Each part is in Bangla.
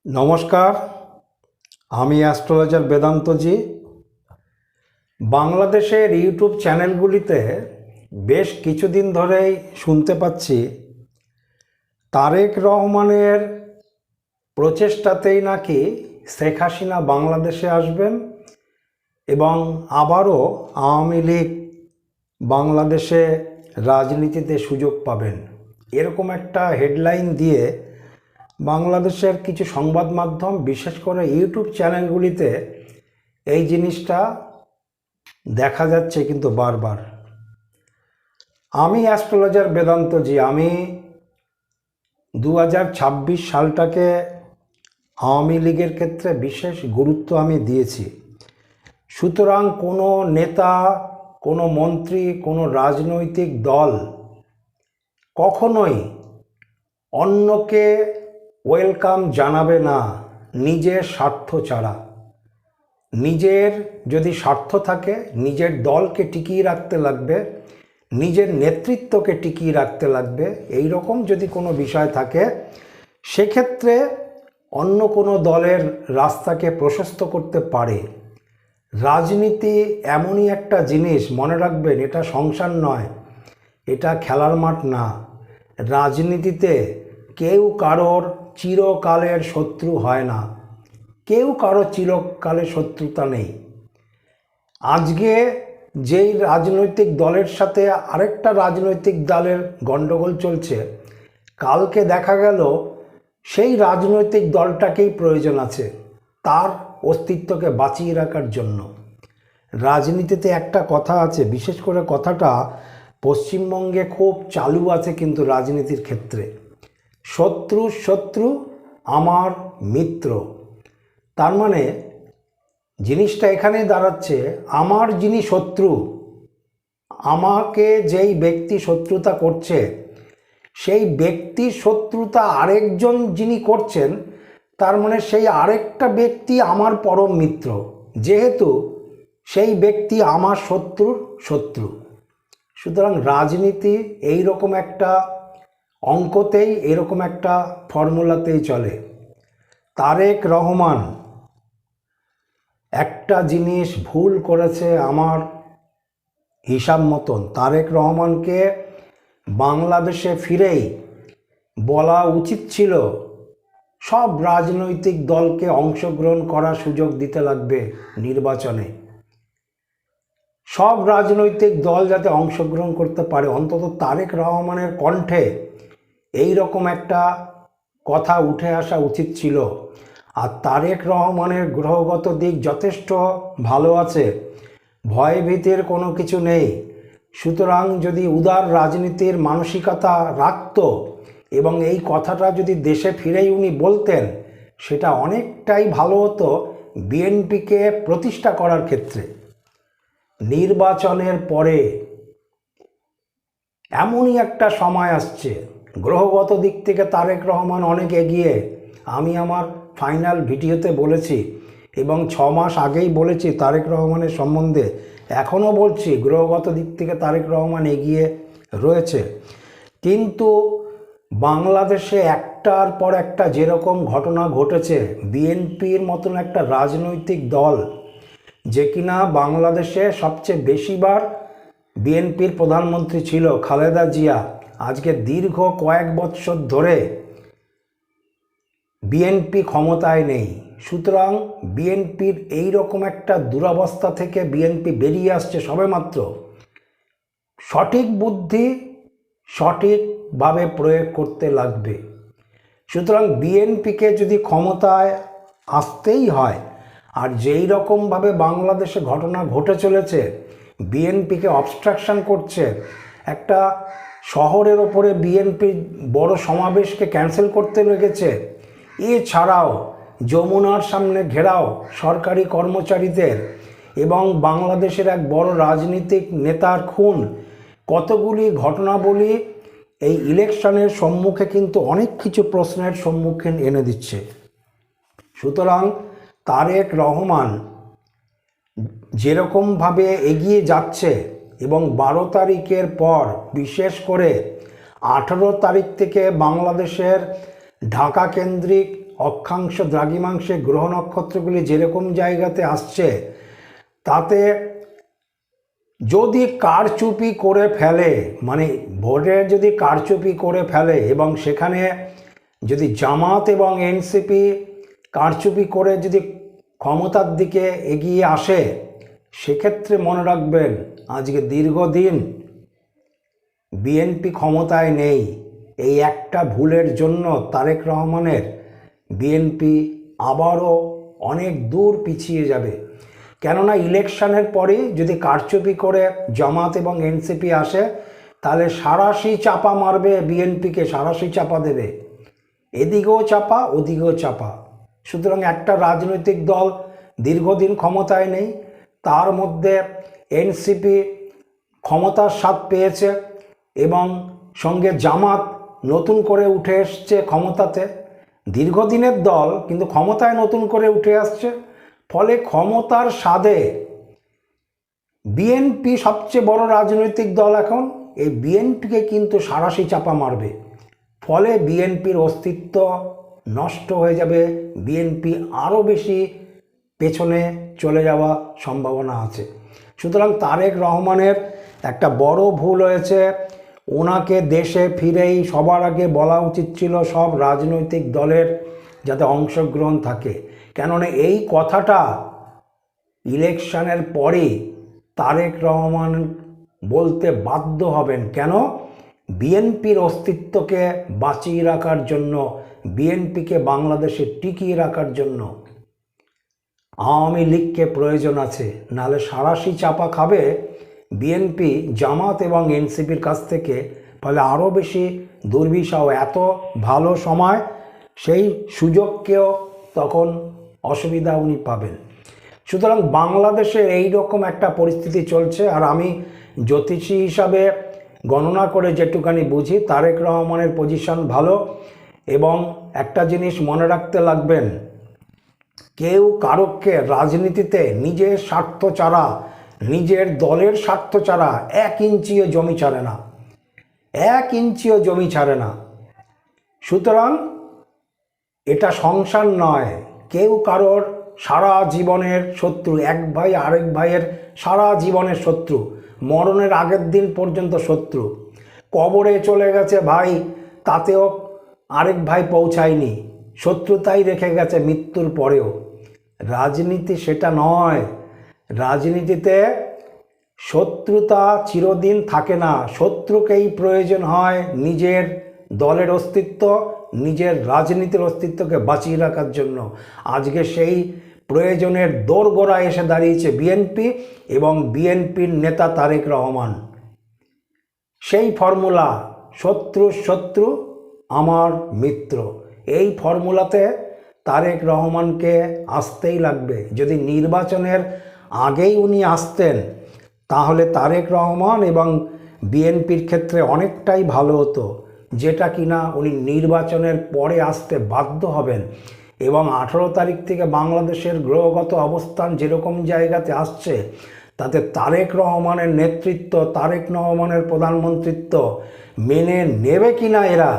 নমস্কার, আমি অ্যাস্ট্রোলজার বেদান্তজি। বাংলাদেশের ইউটিউব চ্যানেলগুলিতে বেশ কিছুদিন ধরেই শুনতে পাচ্ছি তারেক রহমানের প্রচেষ্টাতেই নাকি শেখ হাসিনা বাংলাদেশে আসবেন এবং আবারও আওয়ামী লীগ বাংলাদেশে রাজনীতিতে সুযোগ পাবেন, এরকম একটা হেডলাইন দিয়ে বাংলাদেশের কিছু সংবাদ মাধ্যম, বিশেষ করে ইউটিউব চ্যানেলগুলিতে এই জিনিসটা দেখা যাচ্ছে কিন্তু বারবার। আমি অ্যাস্ট্রোলজার বেদান্তজি, আমি 2026 সালটাকে আওয়ামী লীগের ক্ষেত্রে বিশেষ গুরুত্ব আমি দিয়েছি। সুতরাং কোনো নেতা, কোনো মন্ত্রী, কোনো রাজনৈতিক দল কখনোই অন্যকে ওয়েলকাম জানাবে না নিজের স্বার্থ ছাড়া। নিজের যদি স্বার্থ থাকে, নিজের দলকে টিকিয়ে রাখতে লাগবে, নিজের নেতৃত্বকে টিকিয়ে রাখতে লাগবে, এই রকম যদি কোনো বিষয় থাকে, সেক্ষেত্রে অন্য কোনো দলের রাস্তাকে প্রশস্ত করতে পারে। রাজনীতি এমনই একটা জিনিস, মনে রাখবেন, এটা সংসার নয়, এটা খেলার মাঠ না। রাজনীতিতে কেউ কারোর চিরকালের শত্রু হয় না, কেউ কারো চিরকালের শত্রুতা নেই। আজকে যেই রাজনৈতিক দলের সাথে আরেকটা রাজনৈতিক দলের গণ্ডগোল চলছে, কালকে দেখা গেল সেই রাজনৈতিক দলটাকেই প্রয়োজন আছে তার অস্তিত্বকে বাঁচিয়ে রাখার জন্য। রাজনীতিতে একটা কথা আছে, বিশেষ করে কথাটা পশ্চিমবঙ্গে খুব চালু আছে কিন্তু রাজনীতির ক্ষেত্রে, শত্রু শত্রু আমার মিত্র। তার মানে জিনিসটা এখানেই দাঁড়াচ্ছে, আমার যিনি শত্রু, আমাকে যেই ব্যক্তি শত্রুতা করছে, সেই ব্যক্তির শত্রুতা আরেকজন যিনি করছেন, তার মানে সেই আরেকটা ব্যক্তি আমার পরম মিত্র, যেহেতু সেই ব্যক্তি আমার শত্রুর শত্রু। সুতরাং রাজনীতি এই রকম একটা অঙ্কতেই, এরকম একটা ফর্মুলাতেই চলে। তারেক রহমান একটা জিনিস ভুল করেছে আমার হিসাব মতন। তারেক রহমানকে বাংলাদেশে ফিরেই বলা উচিত ছিল সব রাজনৈতিক দলকে অংশগ্রহণ করার সুযোগ দিতে লাগবে নির্বাচনে। সব রাজনৈতিক দল যাতে অংশগ্রহণ করতে পারে, অন্তত তারেক রহমানের কণ্ঠে এই রকম একটা কথা উঠে আসা উচিত ছিল। আর তারেক রহমানের গ্রহগত দিক যথেষ্ট ভালো আছে, ভয় ভীতির কোনো কিছু নেই। সুতরাং যদি উদার রাজনীতির মানসিকতা রাখত এবং এই কথাটা যদি দেশে ফিরেই উনি বলতেন, সেটা অনেকটাই ভালো হতো বিএনপিকে প্রতিষ্ঠা করার ক্ষেত্রে। নির্বাচনের পরে এমনই একটা সময় আসছে, গ্রহগত দিক থেকে তারেক রহমান অনেক এগিয়ে। আমি আমার ফাইনাল ভিডিওতে বলেছি এবং 6 মাস আগেই বলেছি তারেক রহমানের সম্বন্ধে, এখনও বলছি গ্রহগত দিক থেকে তারেক রহমান এগিয়ে রয়েছে। কিন্তু বাংলাদেশে একটার পর একটা যেরকম ঘটনা ঘটেছে, বিএনপির মতন একটা রাজনৈতিক দল, যে কিনা বাংলাদেশে সবচেয়ে বেশিবার বিএনপির প্রধানমন্ত্রী ছিল খালেদা জিয়া, আজকে দীর্ঘ কয়েক বছর ধরে বিএনপি ক্ষমতায় নেই। সুতরাং বিএনপির এই রকম একটা দুরবস্থা থেকে বিএনপি বেরিয়ে আসছে সবেমাত্র। সঠিক বুদ্ধি সঠিকভাবে প্রয়োগ করতে লাগবে। সুতরাং বিএনপিকে যদি ক্ষমতায় আসতেই হয়, আর যেই রকমভাবে বাংলাদেশে ঘটনা ঘটে চলেছে, বিএনপিকে অবস্ট্রাকশন করছে, একটা শহরের ওপরে বিএনপির বড় সমাবেশকে ক্যান্সেল করতে লেগেছে, এছাড়াও যমুনার সামনে ঘেরাও সরকারি কর্মচারীদের এবং বাংলাদেশের এক বড় রাজনীতিক নেতার খুন, কতগুলি ঘটনাবলী এই ইলেকশনের সম্মুখে কিন্তু অনেক কিছু প্রশ্নের সম্মুখীন এনে দিচ্ছে। সুতরাং তারেক রহমান যেরকমভাবে এগিয়ে যাচ্ছে এবং 12 তারিখের পর, বিশেষ করে 18 তারিখ থেকে বাংলাদেশের ঢাকা কেন্দ্রিক অক্ষাংশ দ্রাঘিমাংশে গ্রহ নক্ষত্রগুলি যেরকম জায়গাতে আসছে, তাতে যদি কারচুপি করে ফেলে, মানে ভোটে যদি কারচুপি করে ফেলে এবং সেখানে যদি জামাত এবং এনসিপি কারচুপি করে যদি ক্ষমতার দিকে এগিয়ে আসে, সেক্ষেত্রে মনে রাখবেন আজকে দীর্ঘদিন বিএনপি ক্ষমতায় নেই। এই একটা ভুলের জন্য তারেক রহমানের বিএনপি আবারও অনেক দূর পিছিয়ে যাবে। কেননা ইলেকশনের পরেই যদি কারচুপি করে জামাত এবং এনসিপি আসে, তাহলে সাঁড়াশি চাপা মারবে বিএনপিকে, সাঁড়াশি চাপা দেবে, এদিকেও চাপা ওদিকেও চাপা। সুতরাং একটা রাজনৈতিক দল দীর্ঘদিন ক্ষমতায় নেই, তার মধ্যে এনসিপি ক্ষমতার স্বাদ পেয়েছে এবং সঙ্গে জামাত নতুন করে উঠে এসছে ক্ষমতাতে। দীর্ঘদিনের দল কিন্তু ক্ষমতায় নতুন করে উঠে আসছে, ফলে ক্ষমতার স্বাদে বিএনপি সবচেয়ে বড় রাজনৈতিক দল এখন, এই বিএনপিকে কিন্তু সাঁড়াশি চাপা মারবে। ফলে বিএনপির অস্তিত্ব নষ্ট হয়ে যাবে, বিএনপি আরও বেশি পেছনে চলে যাওয়া সম্ভাবনা আছে। সুতরাং তারেক রহমানের একটা বড় ভুল হয়েছে। ওনাকে দেশে ফিরেই সবার আগে বলা উচিত ছিল সব রাজনৈতিক দলের যাতে অংশগ্রহণ থাকে। কেননা এই কথাটা ইলেকশনের পরে তারেক রহমান বলতে বাধ্য হবেন। কেন? বিএনপির অস্তিত্বকে বাঁচিয়ে রাখার জন্য, বিএনপিকে বাংলাদেশে টিকিয়ে রাখার জন্য আওয়ামী লীগকে প্রয়োজন আছে। নাহলে সাঁড়াশি চাপা খাবে বিএনপি জামাত এবং এনসিপির কাছ থেকে। ফলে আরও বেশি দুর্বিষহ, এত ভালো সময়, সেই সুযোগকেও তখন অসুবিধা উনি পাবেন। সুতরাং বাংলাদেশে এই রকম একটা পরিস্থিতি চলছে। আর আমি জ্যোতিষী হিসাবে গণনা করে যেটুকানি বুঝি, তারেক রহমানের পজিশন ভালো। এবং একটা জিনিস মনে রাখতে লাগবেন, কেউ কারোকে রাজনীতিতে নিজের স্বার্থ ছাড়া, নিজের দলের স্বার্থ ছাড়া 1 ইঞ্চিও জমি ছাড়ে না, 1 ইঞ্চিও জমি ছাড়ে না। সুতরাং এটা সংসার নয়, কেউ কারোর সারা জীবনের শত্রু, এক ভাই আরেক ভাইয়ের সারা জীবনের শত্রু, মরণের আগের দিন পর্যন্ত শত্রু। কবরে চলে গেছে ভাই, তাতেও আরেক ভাই পৌঁছায়নি, শত্রুতাই রেখে গেছে মৃত্যুর পরেও। রাজনীতি সেটা নয়। রাজনীতিতে শত্রুতা চিরদিন থাকে না, শত্রুকেই প্রয়োজন হয় নিজের দলের অস্তিত্ব, নিজের রাজনীতির অস্তিত্বকে বাঁচিয়ে রাখার জন্য। আজকে সেই প্রয়োজনের দোরগোড়ায় এসে দাঁড়িয়েছে বিএনপি এবং বিএনপির নেতা তারেক রহমান। সেই ফর্মুলা, শত্রুর শত্রু আমার মিত্র, এই ফর্মুলাতে তারেক রহমানকে আসতেই লাগবে। যদি নির্বাচনের আগেই উনি আসতেন, তাহলে তারেক রহমান এবং বিএনপির ক্ষেত্রে অনেকটাই ভালো হতো, যেটা কিনা উনি নির্বাচনের পরে আসতে বাধ্য হবেন। এবং 18 তারিখ থেকে বাংলাদেশের গ্রহগত অবস্থান যেরকম জায়গাতে আসছে, তাতে তারেক রহমানের নেতৃত্ব, তারেক রহমানের প্রধানমন্ত্রিত্ব মেনে নেবে কিনা এরা,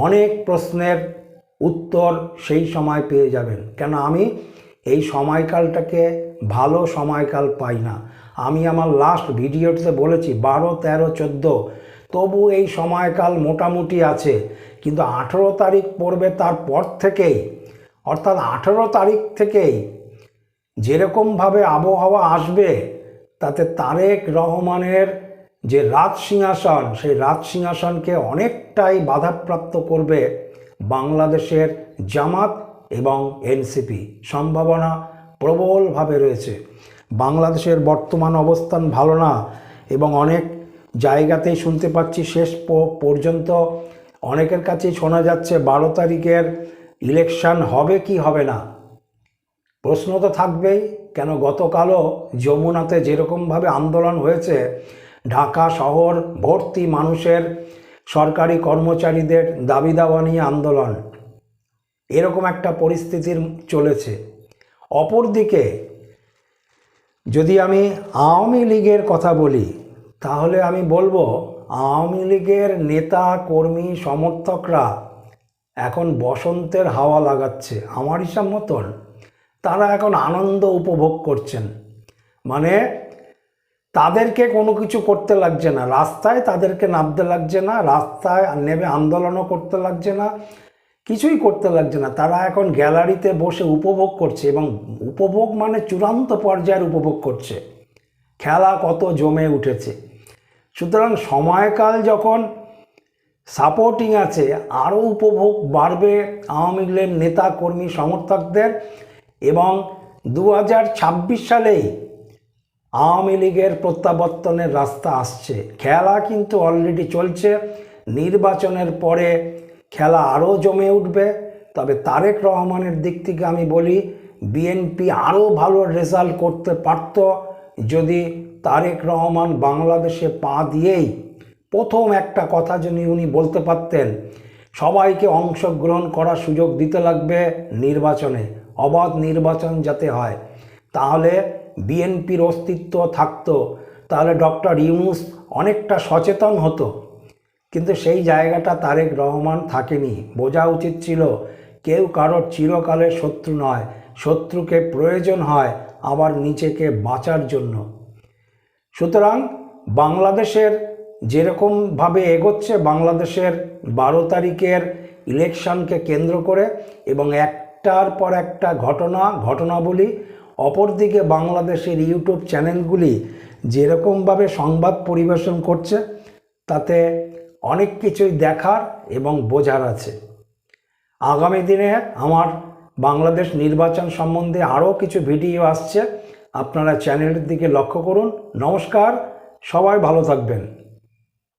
অনেক প্রশ্নের উত্তর সেই সময় পেয়ে যাবেন। কেন আমি এই সময়কালটাকে ভালো সময়কাল পাই না। আমি আমার লাস্ট ভিডিওতে বলেছি 12, 13, 14, তবু এই সময়কাল মোটামুটি আছে। কিন্তু 18 তারিখ পড়বে তারপর থেকেই, অর্থাৎ 18 তারিখ থেকেই যেরকমভাবে আবহাওয়া আসবে, তাতে তারেক রহমানের যে রাজ সিংহাসন, সেই রাজ সিংহাসনকে অনেকটাই বাধাপ্রাপ্ত করবে বাংলাদেশের জামাত এবং এনসিপি। সম্ভাবনা প্রবলভাবে রয়েছে। বাংলাদেশের বর্তমান অবস্থান ভালো না এবং অনেক জায়গাতেই শুনতে পাচ্ছি শেষ পর্যন্ত অনেকের কাছেই শোনা যাচ্ছে 12 তারিখের ইলেকশন হবে কি হবে না। প্রশ্ন তো থাকবেই। কেন গতকালও যমুনাতে যেরকমভাবে আন্দোলন হয়েছে, ঢাকা শহর ভর্তি মানুষের সরকারি কর্মচারীদের দাবি দাওয়া নিয়ে আন্দোলন, এরকম একটা পরিস্থিতির চলেছে। অপরদিকে যদি আমি আওয়ামী লীগের কথা বলি, তাহলে আমি বলবো আওয়ামী লীগের নেতা কর্মী সমর্থকরা এখন বসন্তের হাওয়া লাগাচ্ছে আমার হিসাব মতন। তারা এখন আনন্দ উপভোগ করছেন, মানে তাদেরকে কোনো কিছু করতে লাগছে না, রাস্তায় তাদেরকে নামতে লাগছে না, রাস্তায় নেমে আন্দোলনও করতে লাগছে না, কিছুই করতে লাগছে না। তারা এখন গ্যালারিতে বসে উপভোগ করছে, এবং উপভোগ মানে চূড়ান্ত পর্যায়ের উপভোগ করছে। খেলা কত জমে উঠেছে। সুতরাং সময়কাল যখন সাপোর্টিং আছে, আরও উপভোগ বাড়বে আওয়ামী লীগের নেতা কর্মী সমর্থকদের। এবং 2026 সালেই আওয়ামী লীগের প্রত্যাবর্তনের রাস্তা আসছে। খেলা কিন্তু অলরেডি চলছে, নির্বাচনের পরে খেলা আরও জমে উঠবে। তবে তারেক রহমানের দিক থেকে আমি বলি, বিএনপি আরও ভালো রেজাল্ট করতে পারত যদি তারেক রহমান বাংলাদেশে পা দিয়েই প্রথম একটা কথা যদি উনি বলতে পারতেন, সবাইকে অংশগ্রহণ করার সুযোগ দিতে লাগবে নির্বাচনে, অবাধ নির্বাচন যাতে হয়, তাহলে বিএনপির অস্তিত্ব থাকতো, তাহলে ডক্টর ইউনূস অনেকটা সচেতন হতো। কিন্তু সেই জায়গাটা তারেক রহমান থাকেনি। বোঝা উচিত ছিল কেউ কারোর চিরকালের শত্রু নয়, শত্রুকে প্রয়োজন হয় আবার নিজেকে বাঁচার জন্য। সুতরাং বাংলাদেশের যেরকমভাবে এগোচ্ছে, বাংলাদেশের 12 তারিখের ইলেকশনকে কেন্দ্র করে এবং একটার পর একটা ঘটনাবলী, অপরদিকে বাংলাদেশের ইউটিউব চ্যানেলগুলি যেরকমভাবে সংবাদ পরিবেশন করছে, তাতে অনেক কিছুই দেখার এবং বোঝার আছে। আগামী দিনে আমার বাংলাদেশ নির্বাচন সম্বন্ধে আরও কিছু ভিডিও আসছে, আপনারা চ্যানেলের দিকে লক্ষ্য করুন। নমস্কার, সবাই ভালো থাকবেন।